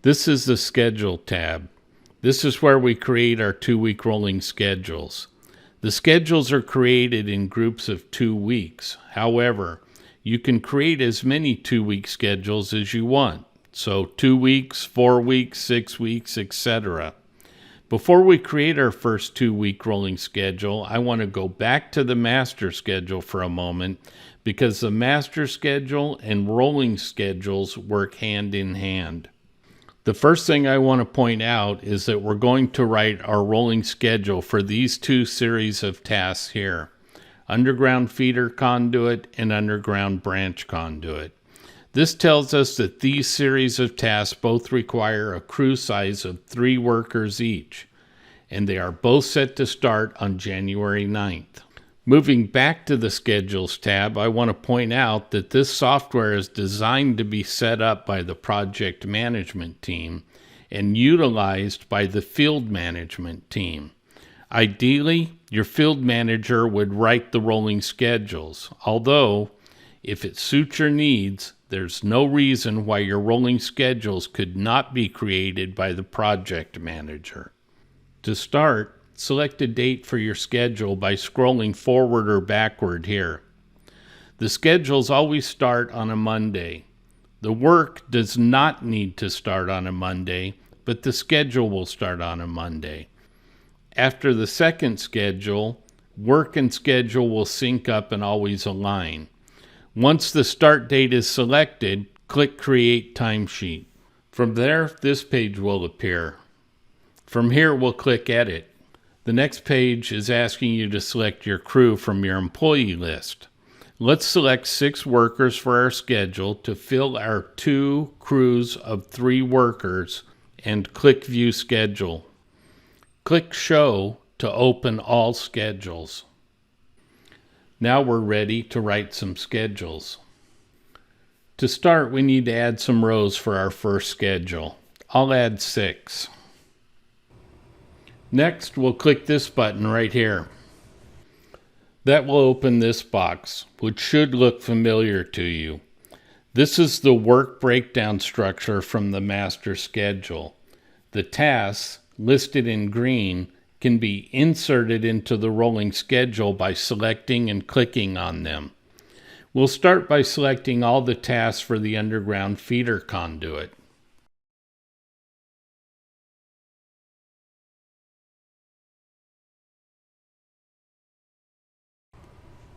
This is the Schedule tab. This is where we create our 2-week rolling schedules. The schedules are created in groups of 2 weeks. However, you can create as many 2-week schedules as you want. So 2 weeks, 4 weeks, 6 weeks, etc. Before we create our first 2-week rolling schedule, I want to go back to the master schedule for a moment because the master schedule and rolling schedules work hand in hand. The first thing I want to point out is that we're going to write our rolling schedule for these 2 series of tasks here, underground feeder conduit and underground branch conduit. This tells us that these series of tasks both require a crew size of 3 workers each, and they are both set to start on January 9th. Moving back to the Schedules tab, I want to point out that this software is designed to be set up by the project management team and utilized by the field management team. Ideally, your field manager would write the rolling schedules, although if it suits your needs, there's no reason why your rolling schedules could not be created by the project manager. To start, select a date for your schedule by scrolling forward or backward here. The schedules always start on a Monday. The work does not need to start on a Monday, but the schedule will start on a Monday. After the second schedule, work and schedule will sync up and always align. Once the start date is selected, click Create Timesheet. From there, this page will appear. From here, we'll click Edit. The next page is asking you to select your crew from your employee list. Let's select 6 workers for our schedule to fill our 2 crews of 3 workers and click View Schedule. Click Show to open all schedules. Now we're ready to write some schedules. To start, we need to add some rows for our first schedule. I'll add 6. Next, we'll click this button right here. That will open this box, which should look familiar to you. This is the work breakdown structure from the master schedule. The tasks, listed in green, can be inserted into the rolling schedule by selecting and clicking on them. We'll start by selecting all the tasks for the underground feeder conduit.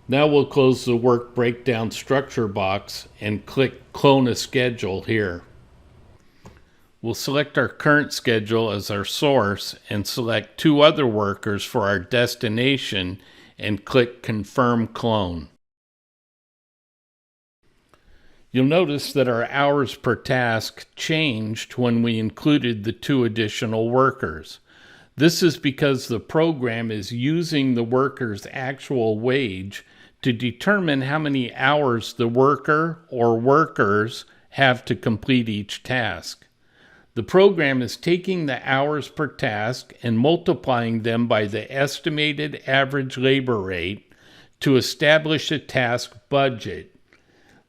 Now we'll close the work breakdown structure box and click Clone a Schedule here. We'll select our current schedule as our source and select 2 other workers for our destination and click Confirm Clone. You'll notice that our hours per task changed when we included the 2 additional workers. This is because the program is using the worker's actual wage to determine how many hours the worker or workers have to complete each task. The program is taking the hours per task and multiplying them by the estimated average labor rate to establish a task budget.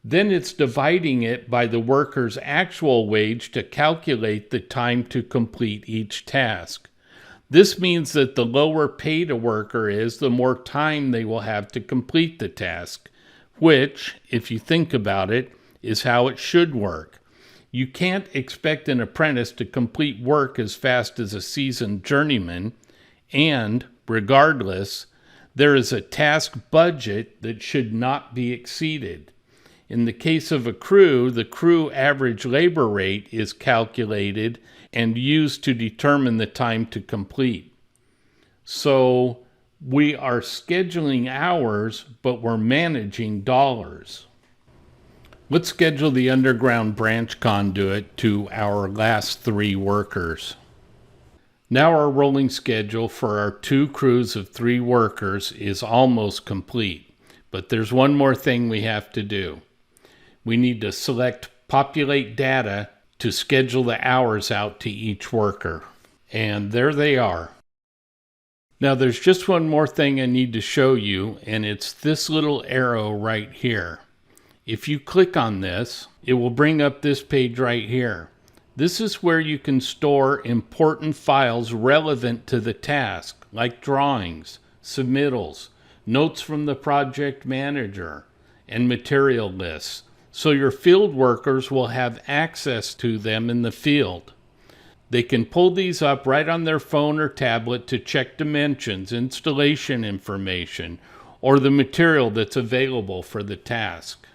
Then it's dividing it by the worker's actual wage to calculate the time to complete each task. This means that the lower paid a worker is, the more time they will have to complete the task, which, if you think about it, is how it should work. You can't expect an apprentice to complete work as fast as a seasoned journeyman, and, regardless, there is a task budget that should not be exceeded. In the case of a crew, the crew average labor rate is calculated and used to determine the time to complete. So we are scheduling hours, but we're managing dollars. Let's schedule the underground branch conduit to our last 3 workers. Now our rolling schedule for our 2 crews of 3 workers is almost complete, but there's one more thing we have to do. We need to select Populate Data to schedule the hours out to each worker. And there they are. Now there's just one more thing I need to show you, and it's this little arrow right here. If you click on this, it will bring up this page right here. This is where you can store important files relevant to the task, like drawings, submittals, notes from the project manager, and material lists, so your field workers will have access to them in the field. They can pull these up right on their phone or tablet to check dimensions, installation information, or the material that's available for the task.